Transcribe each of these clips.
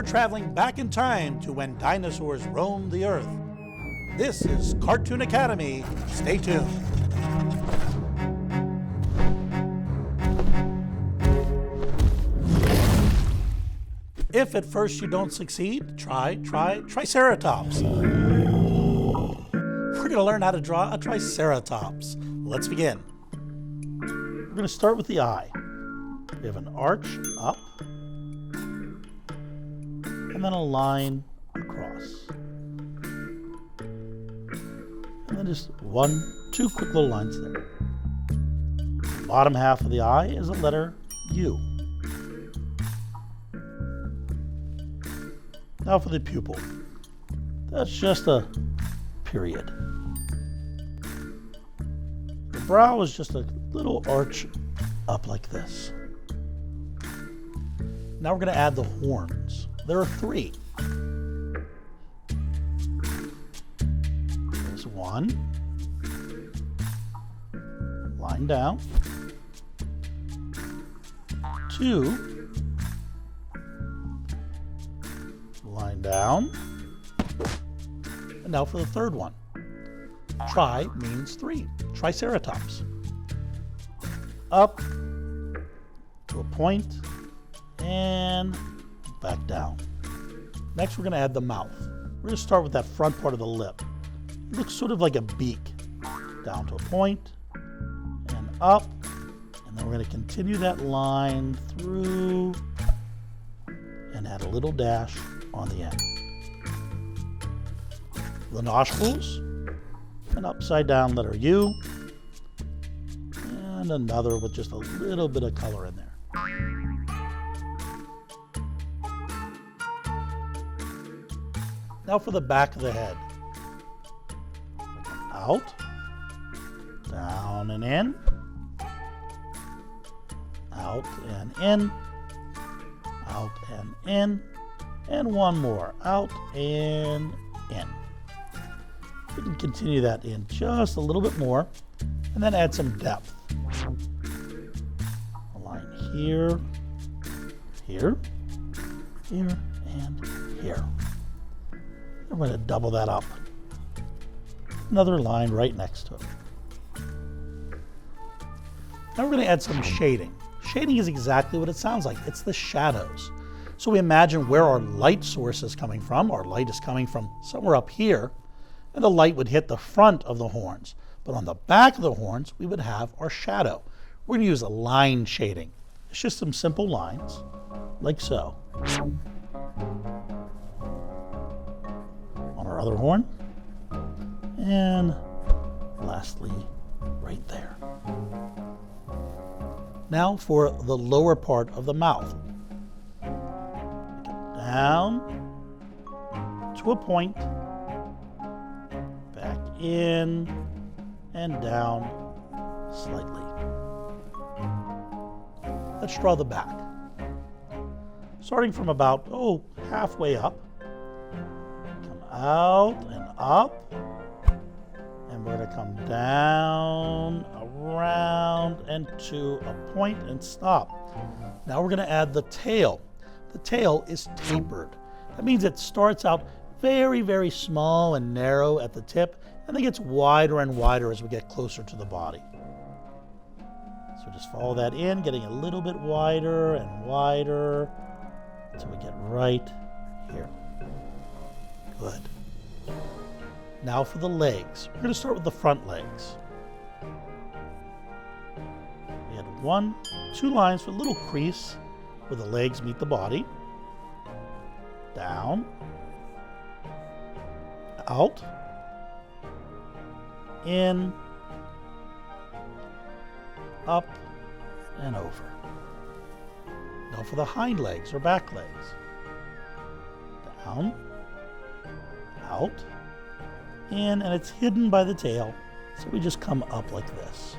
We're traveling back in time to when dinosaurs roamed the earth. This is Cartoon Academy. Stay tuned. If at first you don't succeed, try Triceratops. We're going to learn how to draw a Triceratops. Let's begin. We're going to start with the eye. We have an arch up, and then a line across. And then just two quick little lines there. The bottom half of the eye is a letter U. Now for the pupil. That's just a period. The brow is just a little arch up like this. Now we're going to add the horns. There are 3. There's 1. Line down. 2. Line down. And now for the third one. Tri means 3. Triceratops. Up to a point and back down. Next we're going to add the mouth. We're going to start with that front part of the lip. It looks sort of like a beak. Down to a point and up. And then we're going to continue that line through and add a little dash on the end. The nostrils, an upside down letter U, and another with just a little bit of color in there. Now for the back of the head. Out, down and in, out and in, out and in, and one more, out and in. We can continue that in just a little bit more, and then add some depth. A line here, here, here, and here. And we're going to double that up. Another line right next to it. Now we're going to add some shading. Shading is exactly what it sounds like. It's the shadows. So we imagine where our light source is coming from. Our light is coming from somewhere up here, and the light would hit the front of the horns. But on the back of the horns, we would have our shadow. We're going to use a line shading. It's just some simple lines, like so. On our other horn. And lastly, right there. Now for the lower part of the mouth. Down to a point, back in, and down slightly. Let's draw the back. Starting from about, halfway up. Come out and up. And we're going to come down, around, and to a point and stop. Now we're going to add the tail. The tail is tapered. That means it starts out very, very small and narrow at the tip, and then gets wider and wider as we get closer to the body. So just follow that in, getting a little bit wider and wider until we get right here. Good. Now for the legs. We're going to start with the front legs. We had 2 lines with a little crease where the legs meet the body. Down. Out. In. Up. And over. Now for the hind legs or back legs. Down. Out. In, and it's hidden by the tail, so we just come up like this.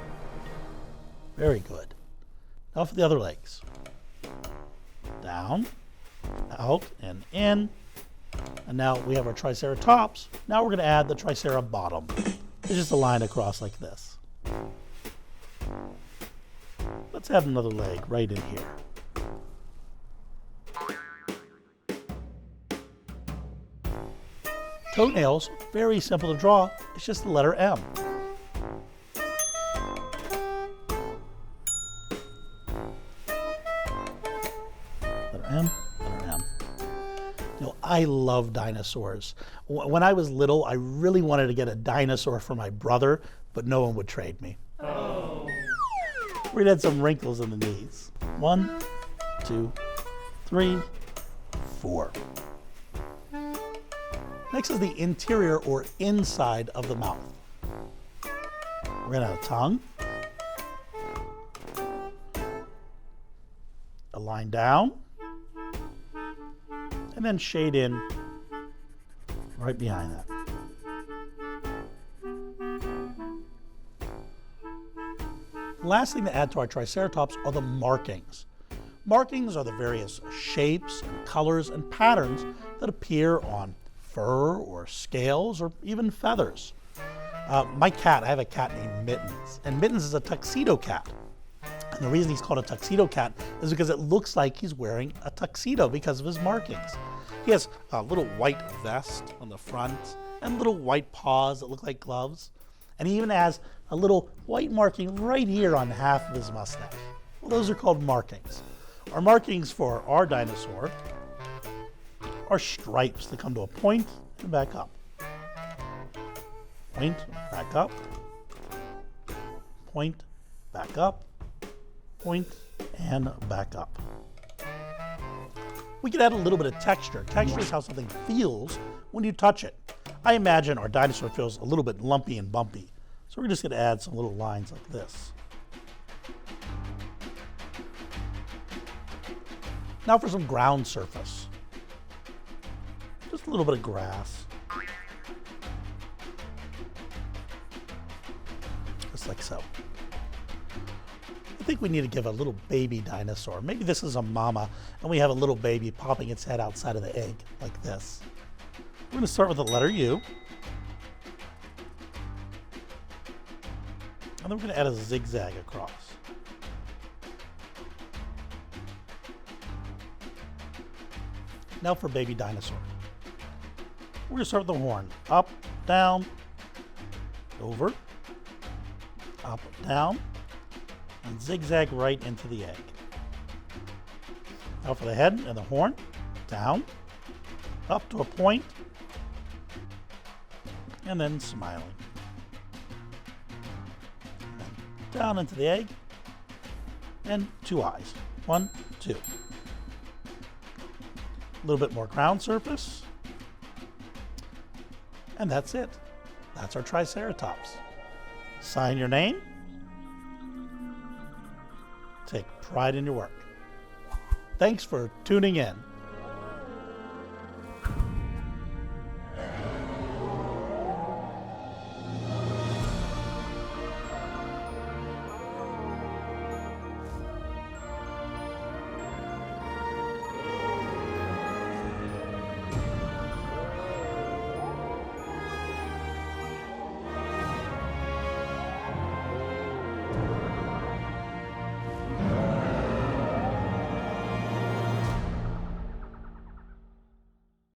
Very good. Now for the other legs. Down, out, and in. And now we have our Triceratops. Now we're going to add the Tricerabottom. It's just a line across like this. Let's add another leg right in here. Toenails, very simple to draw. It's just the letter M. Letter M, letter M. You know, I love dinosaurs. When I was little, I really wanted to get a dinosaur for my brother, but no one would trade me. Oh. We'd had some wrinkles in the knees. 1, 2, 3, 4. Next is the interior or inside of the mouth. We're gonna have a tongue, a line down, and then shade in right behind that. The last thing to add to our Triceratops are the markings. Markings are the various shapes and colors and patterns that appear on fur or scales or even feathers. My cat, I have a cat named Mittens, and Mittens is a tuxedo cat. And the reason he's called a tuxedo cat is because it looks like he's wearing a tuxedo because of his markings. He has a little white vest on the front and little white paws that look like gloves. And he even has a little white marking right here on half of his mustache. Well, those are called markings. Our markings for our dinosaur are stripes that come to a point and back up. Point, back up. Point, back up. Point, and back up. We could add a little bit of texture. Texture is how something feels when you touch it. I imagine our dinosaur feels a little bit lumpy and bumpy. So we're just going to add some little lines like this. Now for some ground surface. Just a little bit of grass. Just like so. I think we need to give a little baby dinosaur. Maybe this is a mama, and we have a little baby popping its head outside of the egg, like this. We're going to start with the letter U. And then we're going to add a zigzag across. Now for baby dinosaur. We're going to start with the horn. Up, down, over, up, down, and zigzag right into the egg. Now for the head and the horn. Down, up to a point, and then smiling. And down into the egg, and 2 eyes. 1, 2. A little bit more ground surface. And that's it. That's our Triceratops. Sign your name. Take pride in your work. Thanks for tuning in.